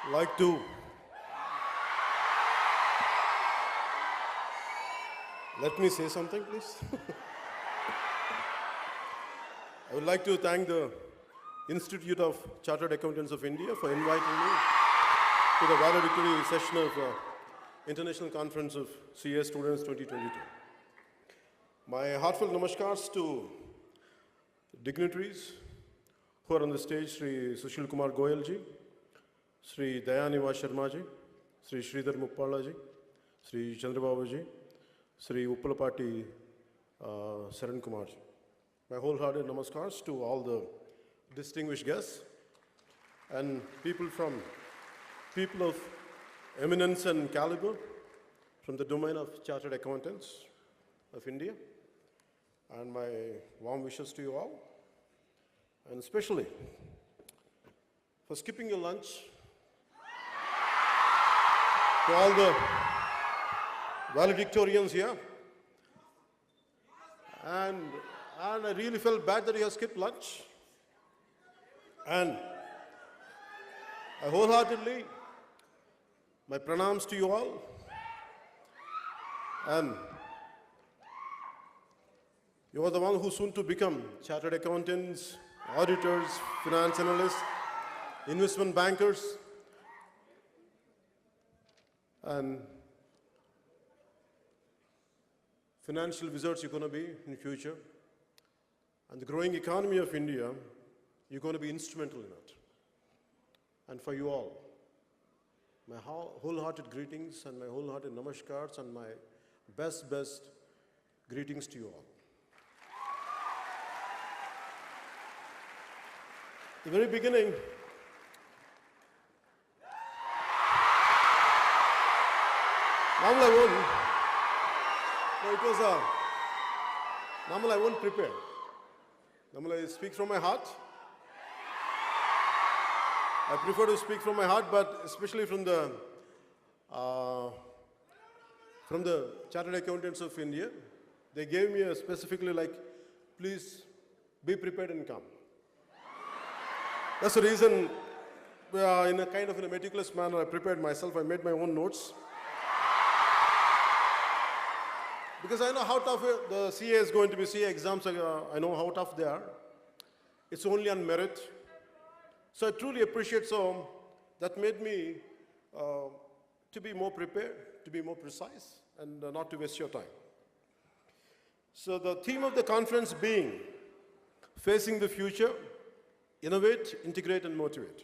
like to let me say something, please. I would like to thank the Institute of Chartered Accountants of India for inviting me to the valedictory session of International Conference of CA Students 2022. My heartfelt namaskars to dignitaries who are on the stage: Sri Sushil Kumar Goyal ji, Sri Dayaniva Sharma ji, Sri Sridhar Muppala ji, Sri Chandrababu ji, Sri Uppalapati Saran Kumar ji. My wholehearted namaskars to all the distinguished guests and people of eminence and caliber from the domain of Chartered Accountants of India. And my warm wishes to you all, and especially for skipping your lunch, to all the valedictorians here. And I really felt bad that you have skipped lunch. And I wholeheartedly, my pranams to you all. And you are the one who's soon to become chartered accountants, auditors, finance analysts, investment bankers, and financial wizards you're going to be in the future. And the growing economy of India, you're going to be instrumental in it. And for you all, my wholehearted greetings and my wholehearted namaskars and my best greetings to you all. The very beginning, normally I won't prepare. Normally I speak from my heart. I prefer to speak from my heart, but especially from the Chartered Accountants of India, they gave me specifically like, please be prepared and come. That's the reason, in a kind of in a meticulous manner, I prepared myself. I made my own notes. Because I know how tough the CA is going to be. CA exams, I know how tough they are. It's only on merit. So I truly appreciate that made me to be more prepared, to be more precise, and not to waste your time. So the theme of the conference being Facing the Future, Innovate, Integrate, and Motivate.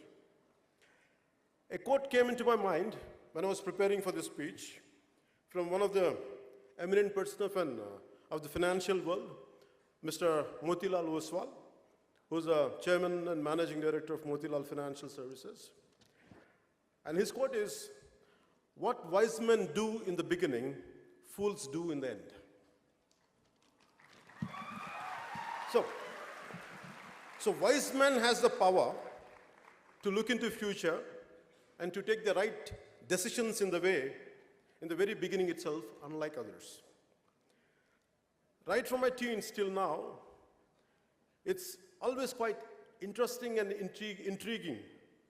A quote came into my mind when I was preparing for this speech from one of the eminent persons of the financial world, Mr. Motilal Oswal, who's a chairman and managing director of Motilal Financial Services. And his quote is, "What wise men do in the beginning, fools do in the end." So wise man has the power to look into future and to take the right decisions in the very beginning itself, unlike others. Right from my teens till now, it's always quite interesting and intriguing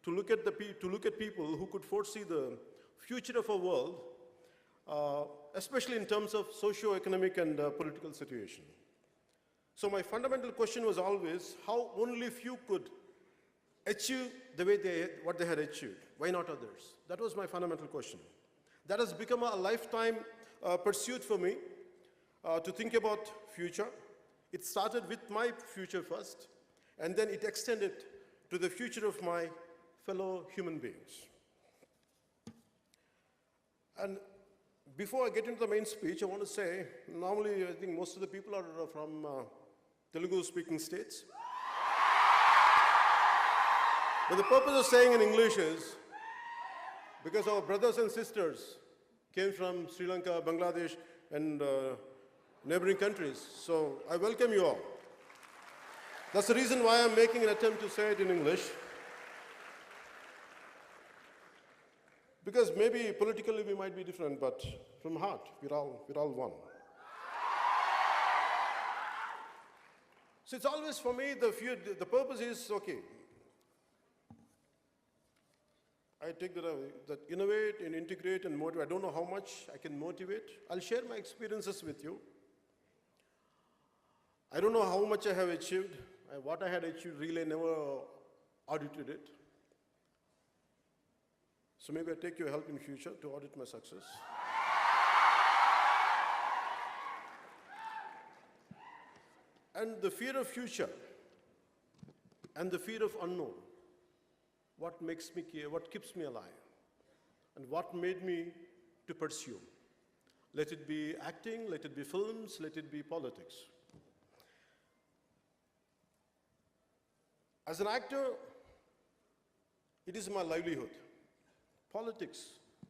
to look at people who could foresee the future of our world, especially in terms of socio-economic and political situation. So my fundamental question was always how only few could achieve what they had achieved. Why not others? That was my fundamental question. That has become a lifetime pursuit for me to think about future. It started with my future first, and then it extended to the future of my fellow human beings. And before I get into the main speech, I want to say, normally I think most of the people are from Telugu-speaking states. But the purpose of saying in English is because our brothers and sisters came from Sri Lanka, Bangladesh, and neighboring countries. So I welcome you all. That's the reason why I'm making an attempt to say it in English. Because maybe politically we might be different, but from heart, we're all one. So it's always for me, the purpose is, okay, I take that innovate and integrate and motivate. I don't know how much I can motivate. I'll share my experiences with you. I don't know how much I have achieved. What I had achieved, really, I never audited it. So maybe I take your help in future to audit my success. And the fear of future and the fear of unknown, what makes me care, what keeps me alive, and what made me to pursue. Let it be acting, let it be films, let it be politics. As an actor, it is my livelihood. Politics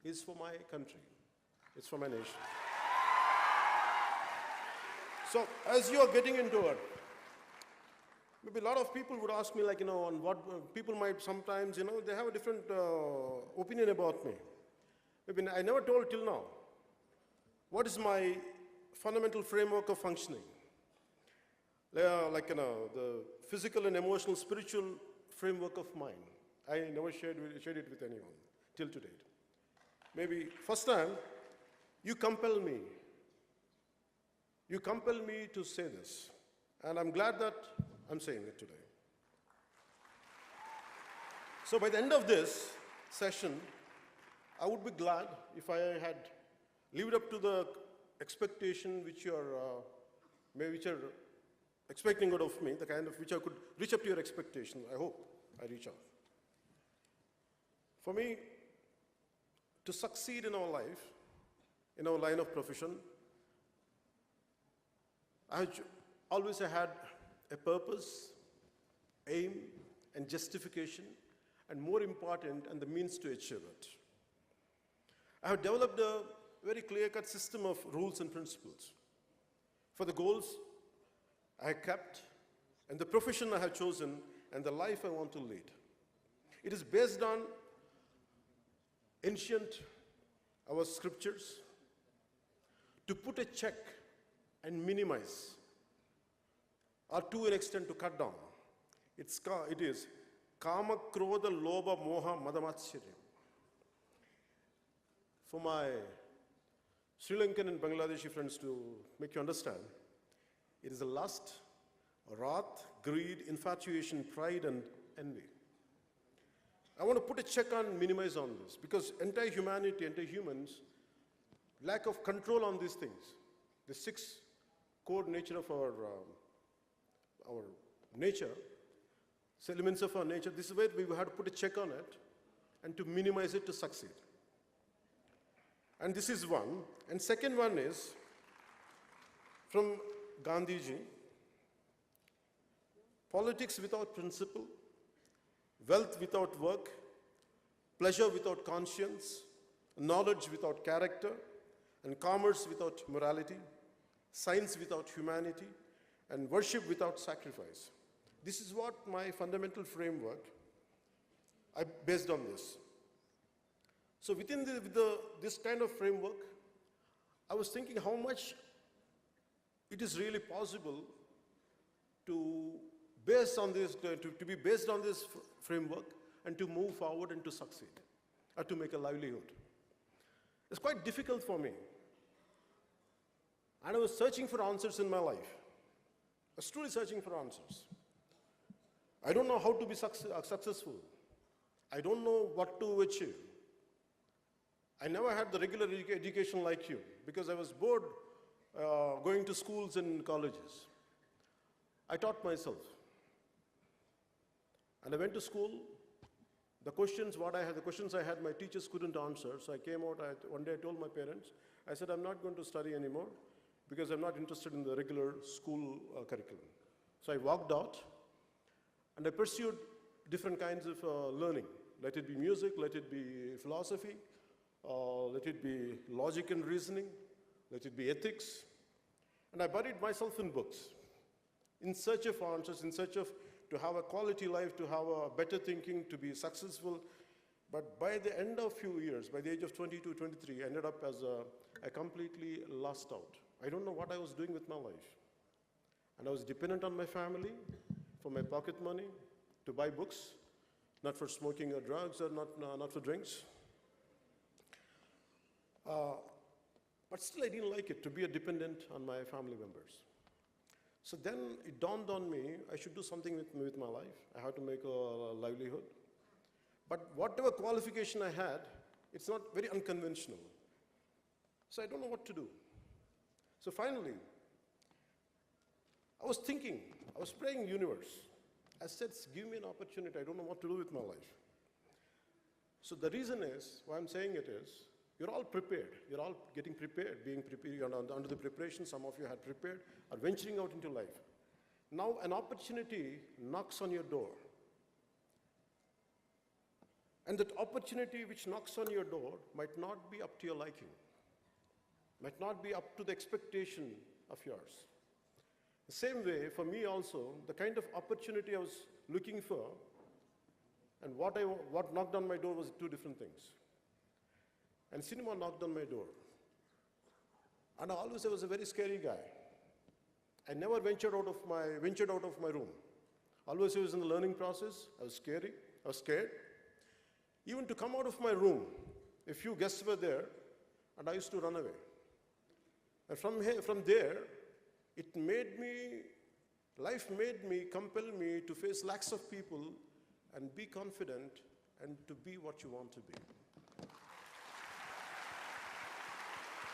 is for my country. It's for my nation. So as you are getting into it, maybe a lot of people would ask me, like, on what people might sometimes, they have a different opinion about me. Maybe I never told till now. What is my fundamental framework of functioning? The physical and emotional, spiritual framework of mine. I never shared it with anyone till today. Maybe first time, you compel me. You compel me to say this. And I'm glad that I'm saying it today. So by the end of this session, I would be glad if I had lived up to the expectation which you're expecting out of me, the kind of which I could reach up to your expectation. I hope I reach out. For me, to succeed in our life, in our line of profession, I always had a purpose, aim, and justification, and more important, and the means to achieve it. I have developed a very clear-cut system of rules and principles for the goals I have kept, and the profession I have chosen, and the life I want to lead. It is based on ancient, our scriptures, to put a check and minimize, or to an extent to cut down. It is Kama, Krodha, Lobha, Moha, Madamatsharya. For my Sri Lankan and Bangladeshi friends to make you understand, it is a lust, wrath, greed, infatuation, pride, and envy. I want to put a check on, minimize on this, because entire humanity, entire humans, lack of control on these things. The six core nature of our nature, elements of our nature, this is where we had to put a check on it and to minimize it to succeed. And this is one. And second one is from Gandhiji: politics without principle, wealth without work, pleasure without conscience, knowledge without character, and commerce without morality, science without humanity, and worship without sacrifice. This is what my fundamental framework, I based on this. So within this kind of framework, I was thinking how much it is really possible to base on this, to be based on this framework and to move forward and to succeed, or to make a livelihood. It's quite difficult for me. And I was searching for answers in my life. I was truly searching for answers. I don't know how to be successful. I don't know what to achieve. I never had the regular education like you, because I was bored going to schools and colleges. I taught myself. And I went to school. The questions I had, my teachers couldn't answer. So I came out, one day I told my parents, I said, I'm not going to study anymore because I'm not interested in the regular school curriculum. So I walked out and I pursued different kinds of learning. Let it be music, let it be philosophy, let it be logic and reasoning, let it be ethics. And I buried myself in books, in search of answers, in search of to have a quality life, to have a better thinking, to be successful. But by the end of few years, by the age of 22, 23, I ended up as a completely lost out. I don't know what I was doing with my life. And I was dependent on my family for my pocket money to buy books, not for smoking or drugs, or not for drinks. But still, I didn't like it to be a dependent on my family members. So then it dawned on me, I should do something with my life. I have to make a livelihood. But whatever qualification I had, it's not very unconventional. So I don't know what to do. So finally, I was thinking, I was praying universe. I said, give me an opportunity. I don't know what to do with my life. So the reason is, why I'm saying it is, you're all prepared. You're all getting prepared, being prepared. You're under the preparation. Some of you had prepared, are venturing out into life. Now an opportunity knocks on your door. And that opportunity which knocks on your door might not be up to your liking, might not be up to the expectation of yours. The same way, for me also, the kind of opportunity I was looking for and what knocked on my door was two different things. And cinema knocked on my door. And I was a very scary guy. I never ventured out of my room. Always I was in the learning process. I was scared. Even to come out of my room, a few guests were there, and I used to run away. And from there, life made me, compel me to face lakhs of people and be confident and to be what you want to be.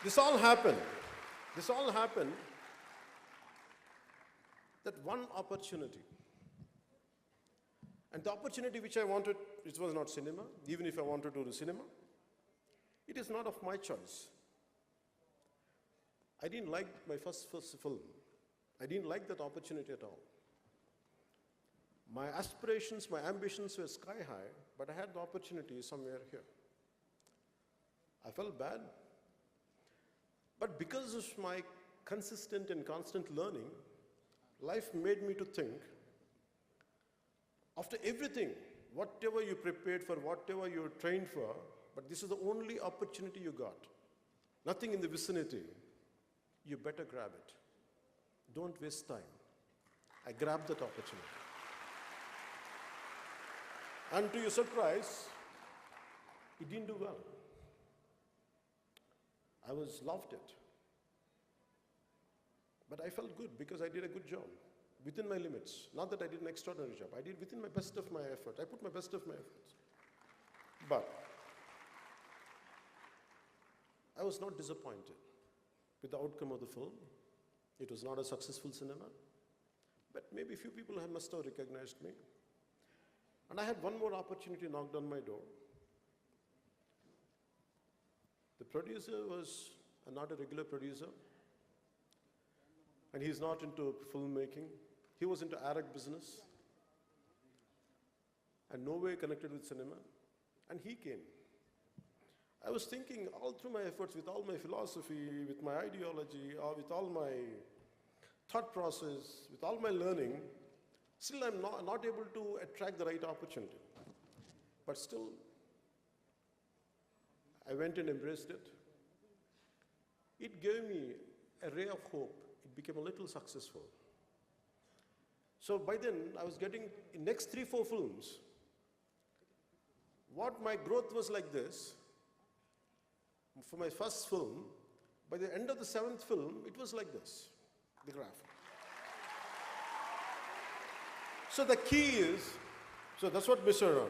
This all happened that one opportunity. And the opportunity which I wanted, it was not cinema, even if I wanted to do cinema. It is not of my choice. I didn't like my first film. I didn't like that opportunity at all. My aspirations, my ambitions were sky high, but I had the opportunity somewhere here. I felt bad. But because of my consistent and constant learning, life made me to think, after everything, whatever you prepared for, whatever you trained for, but this is the only opportunity you got, nothing in the vicinity, you better grab it. Don't waste time. I grabbed that opportunity. And to your surprise, it didn't do well. I loved it. But I felt good because I did a good job within my limits. Not that I did an extraordinary job. I did within my best of my effort. I put my best of my efforts. But I was not disappointed with the outcome of the film. It was not a successful cinema. But maybe a few people must have recognized me. And I had one more opportunity knocked on my door. The producer was not a regular producer, and he's not into filmmaking. He was into Arab business, and no way connected with cinema, and he came. I was thinking all through my efforts, with all my philosophy, with my ideology, or with all my thought process, with all my learning, still I'm not able to attract the right opportunity. But still, I went and embraced it. It gave me a ray of hope. It became a little successful. So by then, I was getting, in next 3-4 films, what my growth was like this. For my first film, by the end of the 7th film, it was like this, the graph. So the key is, so that's what Mr.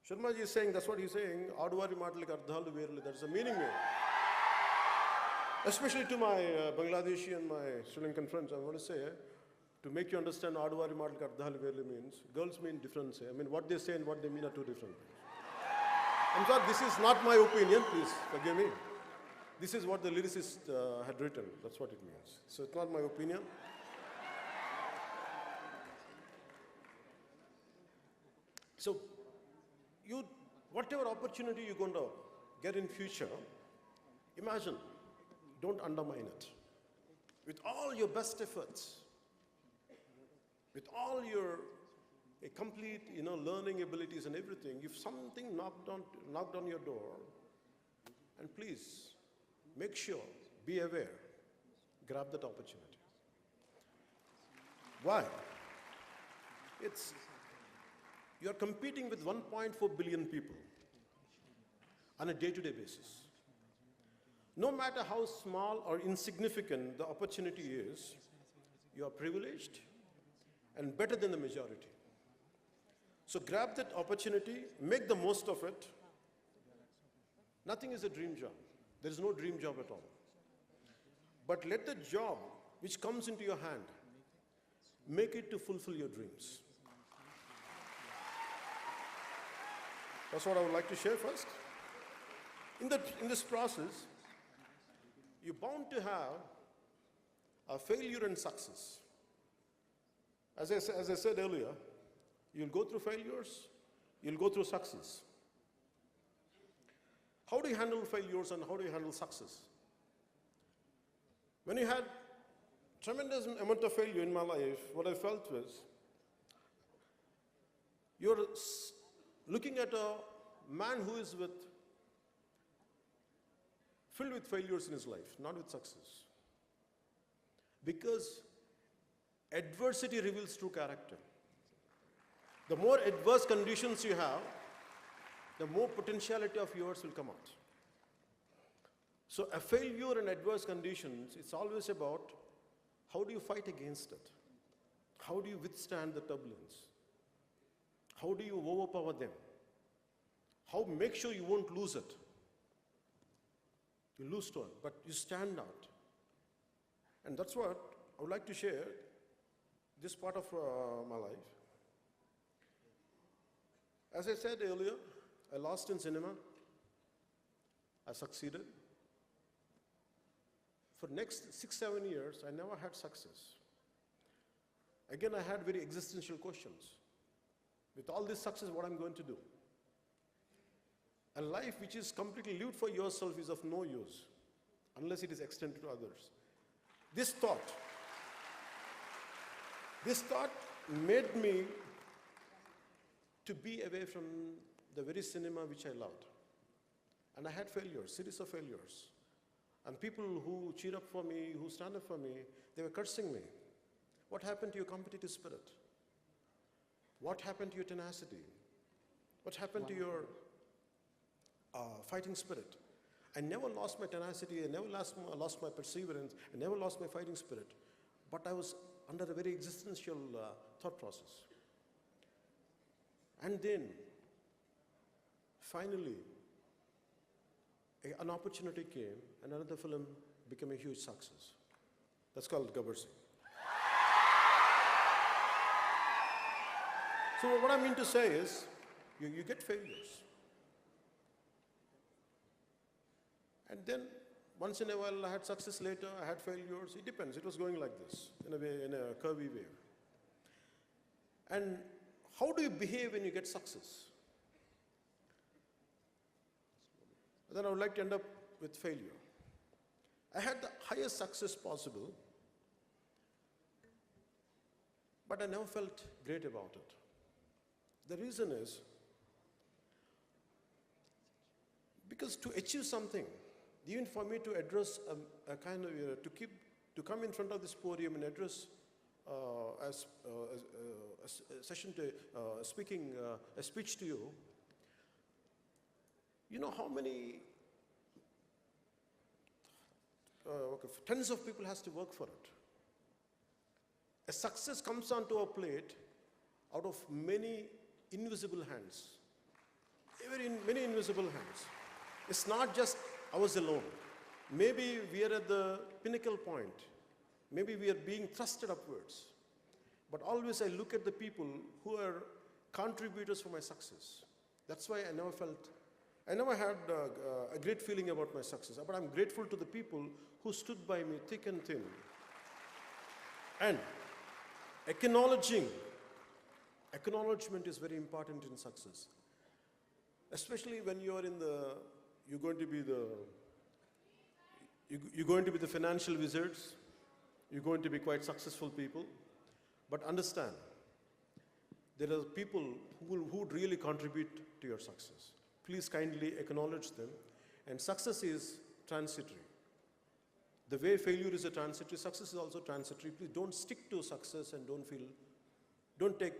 Sharma ji is saying, that's what he's saying, Aduvari Matalik Ardhalu Verlu, there's a meaning there. Especially to my Bangladeshi and my Sri Lankan friends, I want to say, to make you understand Aduvari Matalik Ardhalu Verlu means, girls mean different. I mean, what they say and what they mean are two different things. I'm sorry, this is not my opinion, please forgive me. This is what the lyricist had written, that's what it means. So it's not my opinion. So, whatever opportunity you're going to get in future, imagine, don't undermine it. With all your best efforts, with all your complete, learning abilities and everything, if something knocked on your door, and please, make sure, be aware, grab that opportunity. Why? You are competing with 1.4 billion people on a day-to-day basis. No matter how small or insignificant the opportunity is, you are privileged and better than the majority. So grab that opportunity, make the most of it. Nothing is a dream job. There is no dream job at all. But let the job which comes into your hand, make it to fulfill your dreams. That's what I would like to share first. In this process, you're bound to have a failure and success. As I said earlier, you'll go through failures, you'll go through success. How do you handle failures and how do you handle success? When you had tremendous amount of failure in my life, what I felt was, you're looking at a man who is filled with failures in his life, not with success. Because adversity reveals true character. The more adverse conditions you have, the more potentiality of yours will come out. So a failure in adverse conditions, it's always about how do you fight against it? How do you withstand the turbulence? How do you overpower them? How make sure you won't lose it? You lose to it, but you stand out. And that's what I would like to share this part of my life. As I said earlier, I lost in cinema. I succeeded. For next 6-7 years, I never had success. Again, I had very existential questions. With all this success, what I'm going to do? A life which is completely lived for yourself is of no use unless it is extended to others. This thought made me to be away from the very cinema which I loved. And I had failures, series of failures. And people who cheer up for me, who stand up for me, they were cursing me. What happened to your competitive spirit? What happened to your tenacity? What happened to your fighting spirit? I never lost my tenacity, I never lost my perseverance, I never lost my fighting spirit. But I was under a very existential thought process. And then, finally, an opportunity came, and another film became a huge success. That's called Gabbar Singh. So what I mean to say is, you get failures. And then, once in a while, I had success later, I had failures. It depends. It was going like this, in a curvy way. And how do you behave when you get success? Then I would like to end up with failure. I had the highest success possible, but I never felt great about it. The reason is, because to achieve something, even for me to address a kind of, to come in front of this podium and address a speech to you, you know how many tens of people has to work for it. A success comes onto a plate out of many invisible hands. Many invisible hands. It's not just ours alone. Maybe we are at the pinnacle point. Maybe we are being thrusted upwards. But always I look at the people who are contributors for my success. That's why I never had a great feeling about my success. But I'm grateful to the people who stood by me thick and thin. And acknowledgement is very important in success. Especially when you're going to be the financial wizards. You're going to be quite successful people. But understand, there are people who would really contribute to your success. Please kindly acknowledge them. And success is transitory. The way failure is a transitory, success is also transitory. Please don't stick to success and don't take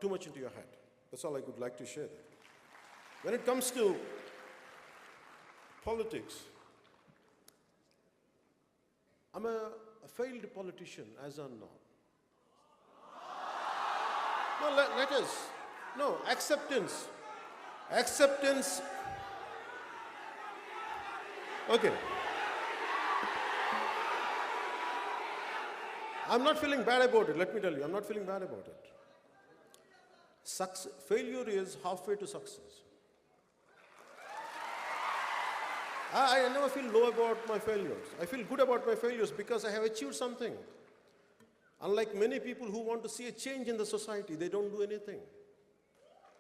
too much into your head. That's all I would like to share. When it comes to politics, I'm a failed politician as on now. No, let us. No, acceptance. Acceptance. Okay. I'm not feeling bad about it, let me tell you. I'm not feeling bad about it. Failure is halfway to success. I never feel low about my failures. I feel good about my failures because I have achieved something. Unlike many people who want to see a change in the society, they don't do anything.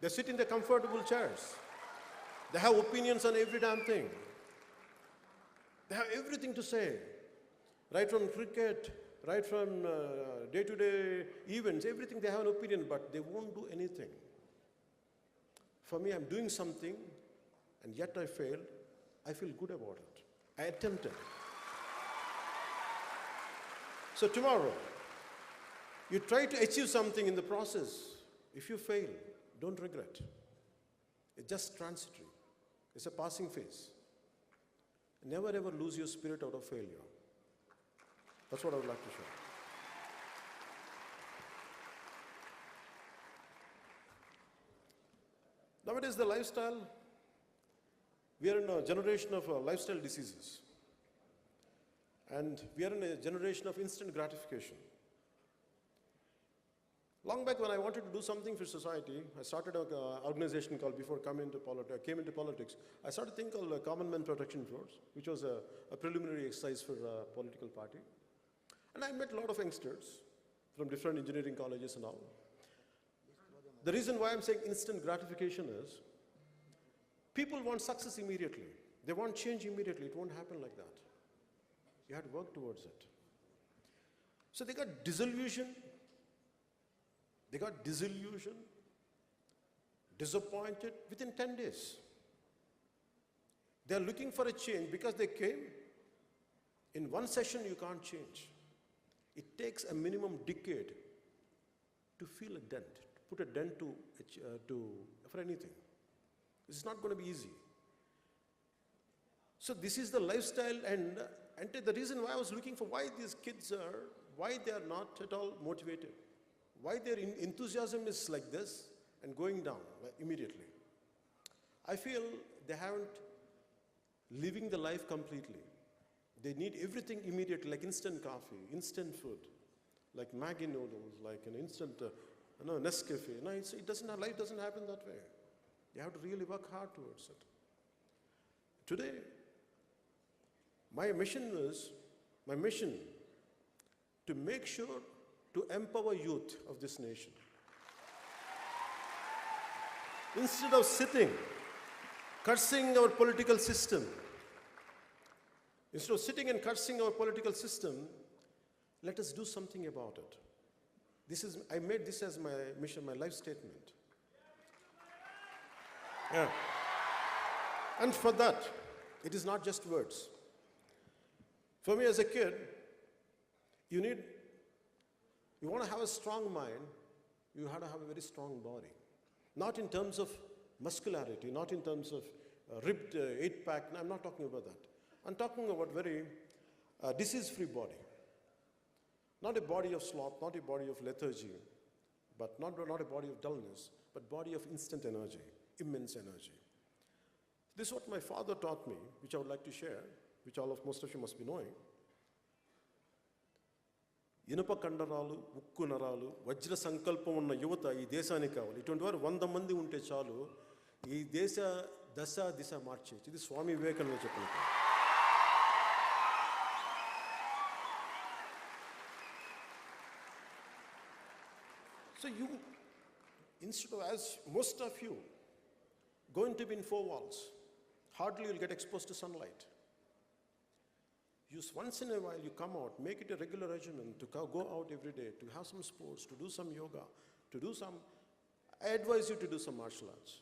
They sit in their comfortable chairs. They have opinions on every damn thing. They have everything to say, right from cricket, right from day-to-day events, everything they have an opinion, but they won't do anything. For me, I'm doing something, and yet I failed. I feel good about it. I attempted. So tomorrow, you try to achieve something in the process. If you fail, don't regret. It's just transitory. It's a passing phase. Never ever lose your spirit out of failure. That's what I would like to share. Nowadays, the lifestyle, we are in a generation of lifestyle diseases. And we are in a generation of instant gratification. Long back when I wanted to do something for society, I started an organization called, before I came into politics, I started a thing called Common Man Protection Force, which was a preliminary exercise for a political party. And I met a lot of youngsters from different engineering colleges and all. The reason why I'm saying instant gratification is, people want success immediately. They want change immediately. It won't happen like that. You have to work towards it. So they got disillusioned. They got disillusioned, disappointed within 10 days. They're looking for a change because they came. In one session, you can't change. It takes a minimum decade to feel a dent, to put a dent for anything. It's not going to be easy. So this is the lifestyle, and the reason why I was looking for why these kids why they are not at all motivated. Why their enthusiasm is like this and going down immediately. I feel they haven't living the life completely. They need everything immediately, like instant coffee, instant food, like Maggi noodles, like an instant Nescafe. No, life doesn't happen that way. You have to really work hard towards it. Today, my mission to make sure to empower youth of this nation. Instead of sitting, cursing our political system, let us do something about it. I made this as my mission, my life statement. Yeah. And for that, it is not just words. For me as a kid, you want to have a strong mind, you have to have a very strong body. Not in terms of muscularity, not in terms of ripped 8-pack, no, I'm not talking about that. I'm talking about very disease-free body. Not a body of sloth, not a body of lethargy, but not a body of dullness, but body of instant energy, immense energy. This is what my father taught me, which I would like to share, which most of you must be knowing. ఇనుప కండరాలు, ఉక్కు నరాలు, వజ్ర సంకల్పం ఉన్న యువత ఈ దేశానికి కావాలి. ఇటువంటి వారు 100 మంది ఉంటే చాలు ఈ దేశ దిశ మార్చేయచ్చు. ఇది స్వామి వివేకానంద చెప్పిన. So you, instead of, as most of you, going to be in 4 walls, hardly you'll get exposed to sunlight. Once in a while you come out, make it a regular regimen to go out every day, to have some sports, to do some yoga, I advise you to do some martial arts.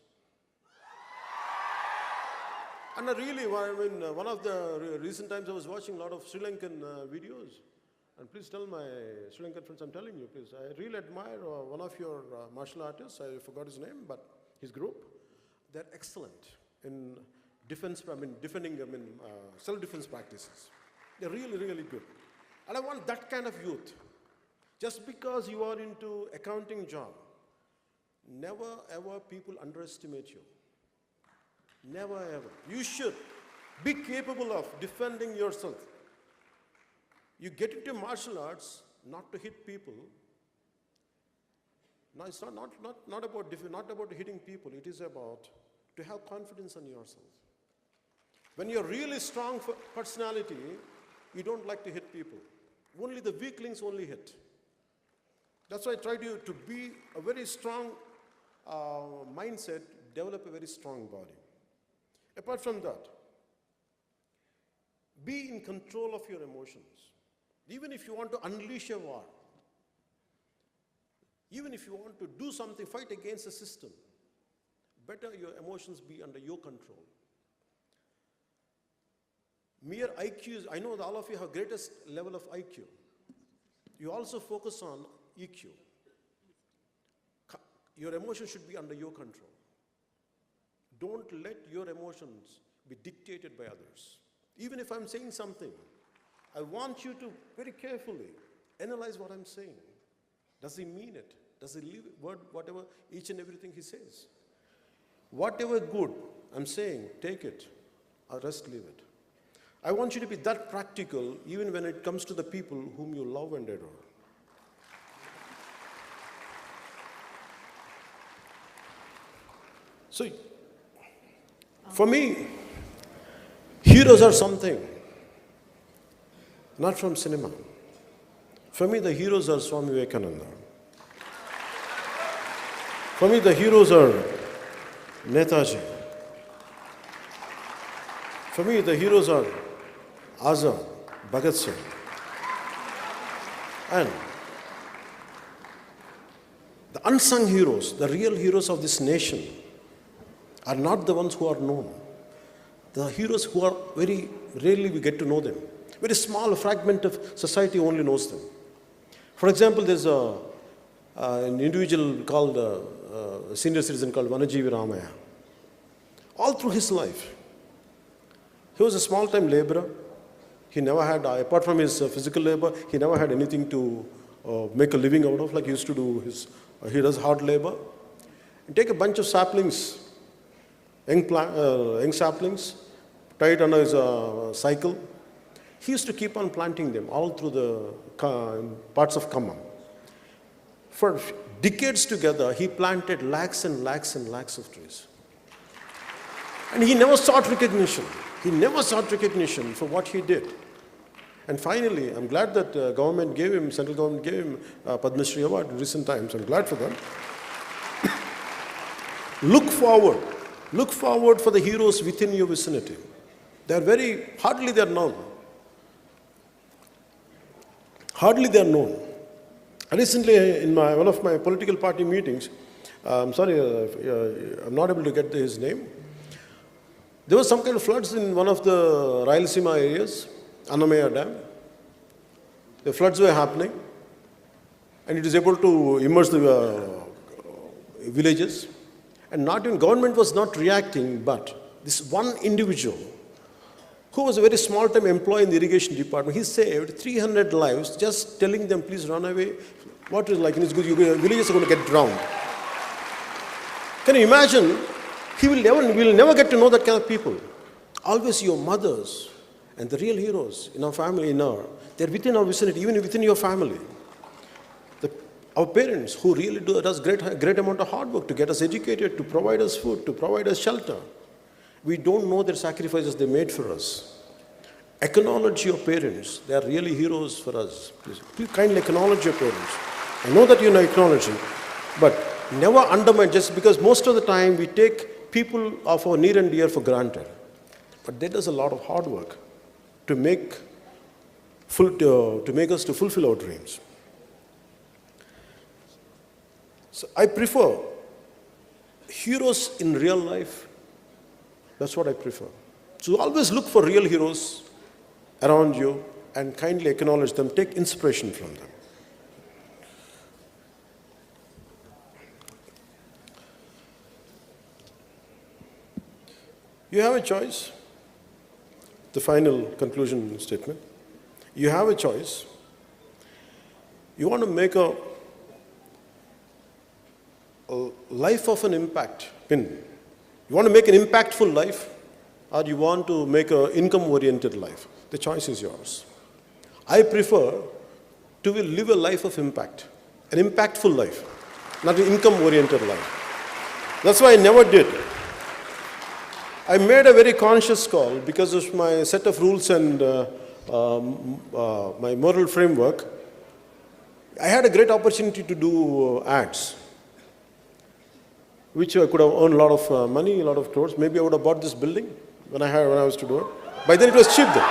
And one of the recent times I was watching a lot of Sri Lankan videos. And please tell my Sri Lankan friends, I'm telling you, please, I really admire one of your martial artists, I forgot his name, but his group, they're excellent in defending, self-defense practices. They're really, really good. And I want that kind of youth. Just because you are into accounting job, never ever people underestimate you. Never ever. You should be capable of defending yourself. You get into martial arts not to hit people. No, it's not about hitting people. It is about to have confidence in yourself. When you're really strong for personality, you don't like to hit people. Only the weaklings only hit. That's why I try to be a very strong mindset, develop a very strong body. Apart from that, be in control of your emotions. Even if you want to unleash a war, even if you want to do something, fight against the system, better your emotions be under your control. Mere IQs, I know that all of you have greatest level of IQ. You also focus on EQ. Your emotions should be under your control. Don't let your emotions be dictated by others. Even if I'm saying something, I want you to very carefully analyze what I'm saying. Does he mean it? Does he live whatever, each and everything he says? Whatever good I'm saying, take it, or rest leave it. I want you to be that practical even when it comes to the people whom you love and adore. So, for me, heroes are something, not from cinema. For me, the heroes are Swami Vivekananda. For me, the heroes are Netaji. For me, the heroes are Azad, Bhagat Singh. And the unsung heroes, the real heroes of this nation, are not the ones who are known. The heroes who are very rarely we get to know them. Very small fragment of society only knows them. For example, there's an individual called, a senior citizen called Vanajeevi Ramaya. All through his life, he was a small-time laborer. He never had, apart from his physical labor, he never had anything to make a living out of, like he used to do he does hard labor. And take a bunch of saplings, young saplings, tie it under his cycle. He used to keep on planting them all through the parts of Khammam. For decades together, he planted lakhs and lakhs and lakhs of trees. And he never sought recognition. He never sought recognition for what he did. And finally, I'm glad that central government gave him Padma Shri Award in recent times. I'm glad for them. Look forward. Look forward for the heroes within your vicinity. Hardly they're known. Hardly they're known. Recently, in one of my political party meetings, I'm sorry, I'm not able to get his name. There was some kind of floods in one of the Rayalaseema areas, Annamaya Dam. The floods were happening, and it is able to immerse the villages. And not even government was not reacting, but this one individual, who was a very small-time employee in the irrigation department, he saved 300 lives just telling them, please run away. What is like in his villages are going to get drowned. Can you imagine? We will never get to know that kind of people. Always your mothers and the real heroes in our family, they're within our vicinity, even within your family. Our parents who really does great amount of hard work to get us educated, to provide us food, to provide us shelter. We don't know their sacrifices they made for us. Acknowledge your parents. They are really heroes for us. Please kindly acknowledge your parents. I know that you know acknowledging, but never undermine, just because most of the time we take people of our near and dear for granted. But that does a lot of hard work to make us to fulfill our dreams. So I prefer heroes in real life. That's what I prefer. So always look for real heroes around you. and kindly acknowledge them, take inspiration from them. You have a choice. The final conclusion statement. You have a choice. You want to make a life of an impact. You want to make an impactful life, or you want to make an income-oriented life. The choice is yours. I prefer to live a life of impact, an impactful life, not an income-oriented life. That's why I never did. I made a very conscious call because of my set of rules and my moral framework. I had a great opportunity to do ads, which I could have earned a lot of money, a lot of crores. Maybe I would have bought this building when I was to do it. By then it was cheap then.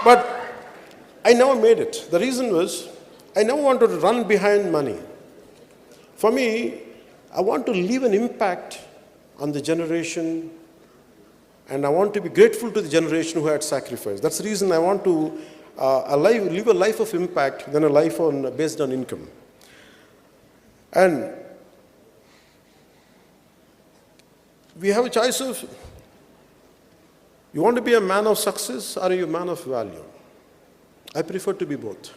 But I never made it. The reason was I never wanted to run behind money. For me, I want to leave an impact on the generation, and I want to be grateful to the generation who had sacrificed. That's the reason I want to live a life of impact than a life based on income. And we have a choice of, you want to be a man of success or are you a man of value? I prefer to be both.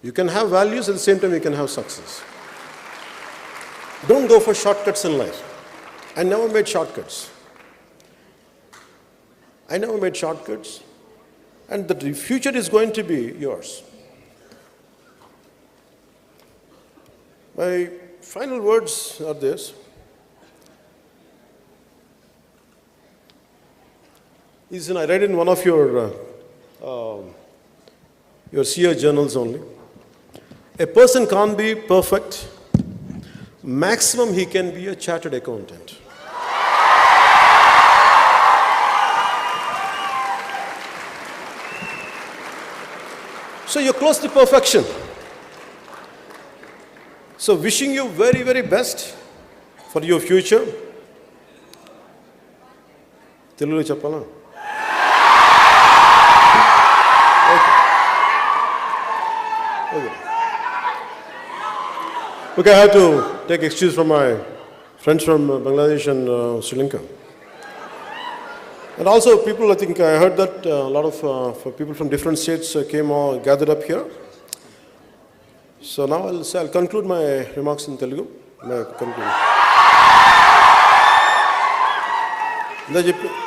You can have values, at the same time you can have success. Don't go for shortcuts in life. I never made shortcuts. And the future is going to be yours. My final words are this. I read in one of your SEER journals only. A person can't be perfect. Maximum he can be a chartered accountant. So you're close to perfection. So wishing you very, very best for your future. Telugu cheppala? Okay, I have to take excuse from my friends from Bangladesh and Sri Lanka. And also people, I think I heard that a lot of people from different states came all gathered up here. So now I'll conclude my remarks in Telugu.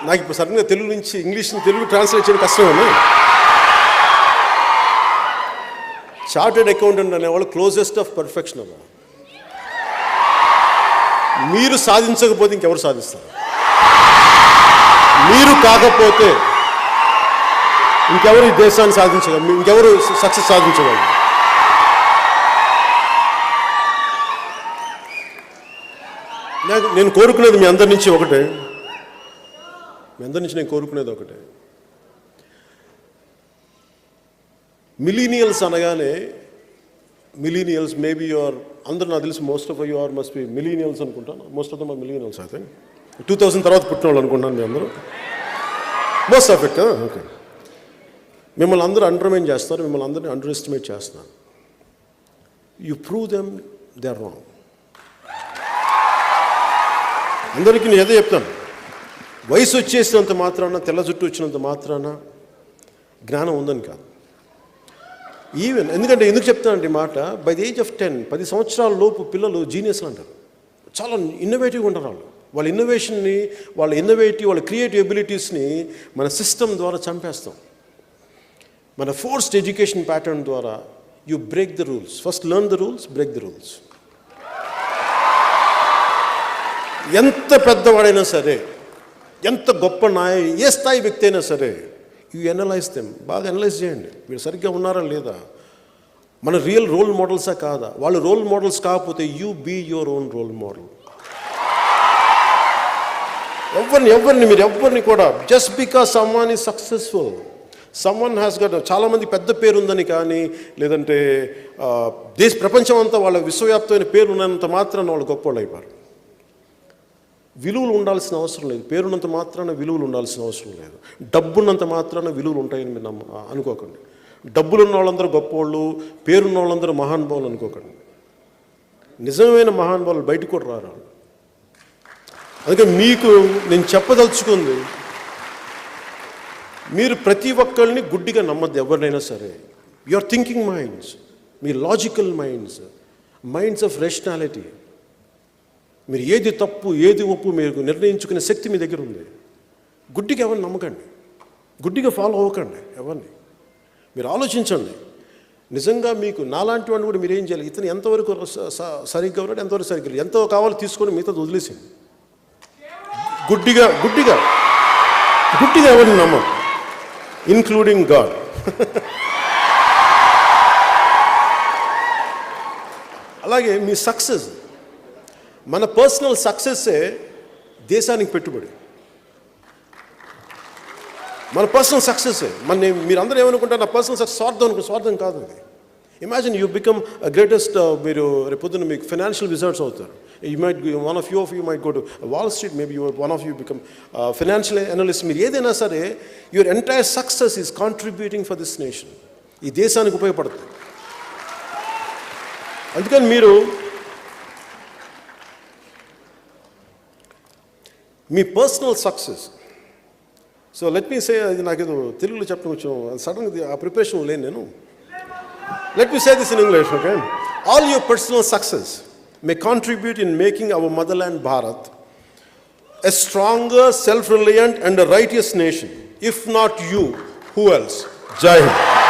నాకు ఇప్పుడు సడన్గా తెలుగు నుంచి English Telugu translate చేయడం కష్టమని. Chartered accountant అనేవాళ్ళు closest of perfection అవ్వ. మీరు సాధించకపోతే ఇంకెవరు సాధిస్తారు? మీరు కాకపోతే ఇంకెవరు ఈ దేశాన్ని సాధించగలరు? ఇంకెవరు సక్సెస్ సాధించగలరు? నేను కోరుకునేది మీ అందరి నుంచి ఒకటే. నేను కోరుకునేది ఒకటే. మిలీనియల్స్ అనగానే మిలీనియల్స్ మేబీ యువర్ అందరూ నాకు తెలిసి most of you are must be millennials అనుకుంటాను. Most of them are millennials అయితే 2000 తర్వాత పుట్టిన వాళ్ళు అనుకుంటాను మీ అందరూ. మోస్ట్ ఆఫ్ ఇట్ కదా. ఓకే, మిమ్మల్ని అందరూ అండర్మైన్ చేస్తారు, మిమ్మల్ని అందరినీ అండర్ ఎస్టిమేట్ చేస్తున్నారు. You prove them they are wrong. అందరికీ నేను ఏదో చెప్తాను, వయసు వచ్చేసినంత మాత్రాన, తెల్ల జుట్టు వచ్చినంత మాత్రాన జ్ఞానం ఉందని కాదు. ఈవెన్ ఎందుకు చెప్తానండి ఈ మాట, బై ది ఏజ్ ఆఫ్ 10 సంవత్సరాల లోపు పిల్లలు జీనియస్లు అంటారు. చాలా ఇన్నోవేటివ్గా ఉంటారు వాళ్ళ ఇన్నోవేషన్ని, వాళ్ళ క్రియేటివ్ ఎబిలిటీస్ని మన సిస్టమ్ ద్వారా చంపేస్తాం. మన ఫోర్స్డ్ ఎడ్యుకేషన్ ప్యాటర్న్ ద్వారా you break the rules. First learn the rules, break the rules. ఎంత పెద్దవాడైనా సరే, ఎంత గొప్ప ఏ స్థాయి వ్యక్తి అయినా సరే, యూ ఎనలైజ్ దెమ్. బాగా ఎనలైజ్ చేయండి, వీళ్ళు సరిగ్గా ఉన్నారా లేదా, మన రియల్ రోల్ మోడల్సా కాదా. వాళ్ళు రోల్ మోడల్స్ కాకపోతే you be your own role model. మీరు ఎవరిని కూడా just because someone is successful, someone has got, చాలామంది పెద్ద పేరు ఉందని కానీ, లేదంటే ప్రపంచం అంతా వాళ్ళ విశ్వవ్యాప్తమైన పేరు ఉన్నంత మాత్రాన వాళ్ళు గొప్ప వాళ్ళు అయిపోయారు. విలువలు ఉండాల్సిన అవసరం లేదు. పేరున్నంత మాత్రాన విలువలు ఉండాల్సిన అవసరం లేదు. డబ్బున్నంత మాత్రాన విలువలు ఉంటాయని మీరు అనుకోకండి. డబ్బులు ఉన్న వాళ్ళందరూ గొప్పవాళ్ళు, పేరున్న వాళ్ళందరూ మహానుభావులు అనుకోకండి. నిజమైన మహానుభావులు బయటకు కూడా రారు. అందుకే మీకు నేను చెప్పదలుచుకుంది, మీరు ప్రతి ఒక్కరిని గుడ్డిగా నమ్మద్దు. ఎవరినైనా సరే, your thinking minds, me logical minds of rationality, మీరు ఏది తప్పు ఏది ఒప్పు మీరు నిర్ణయించుకునే శక్తి మీ దగ్గర ఉంది. గుడ్డిగా ఎవరిని నమ్మకండి, గుడ్డిగా ఫాలో అవ్వకండి ఎవరిని. మీరు ఆలోచించండి. నిజంగా మీకు నాలాంటి వాడిని కూడా మీరు ఏం చేయాలి, ఇతను ఎంతవరకు సరిగ్గా ఉన్నాడు, ఎంతవరకు సరిగ్గా లేదు, ఎంతో కావాలో తీసుకొని మిగతా వదిలేసింది. గుడ్డిగా గుడ్డిగా గుడ్డిగా ఎవరిని నమ్మం, ఇన్క్లూడింగ్ గాడ్. అలాగే మీ సక్సెస్, మన పర్సనల్ సక్సెస్సే దేశానికి పెట్టుబడి. మన పర్సనల్ సక్సెస్సే మీరందరూ ఏమనుకుంటారు, నా పర్సనల్ సక్సెస్ స్వార్థం కాదు అది. ఇమాజిన్ యూ బికమ్ గ్రేటెస్ట్, మీరు రేపొద్దున మీకు ఫైనాన్షియల్ విజర్డ్స్ అవుతారు. You might one of you might go to Wall Street, maybe one of you become financial analyst. మీరు ఏదైనా సరే, your entire success is contributing for this nation. ఈ దేశానికి ఉపయోగపడుతుంది. అందుకని మీరు మీ personal success, so let me say, అది నాకేదో తెలుగులో చెప్పడం కొంచెం సడన్గా ఆ ప్రిపరేషన్ లేను నేను. Let me say this in English, okay? All your personal success may contribute in making our motherland Bharat a stronger, self-reliant and a righteous nation. If not you, who else? Jai Hind.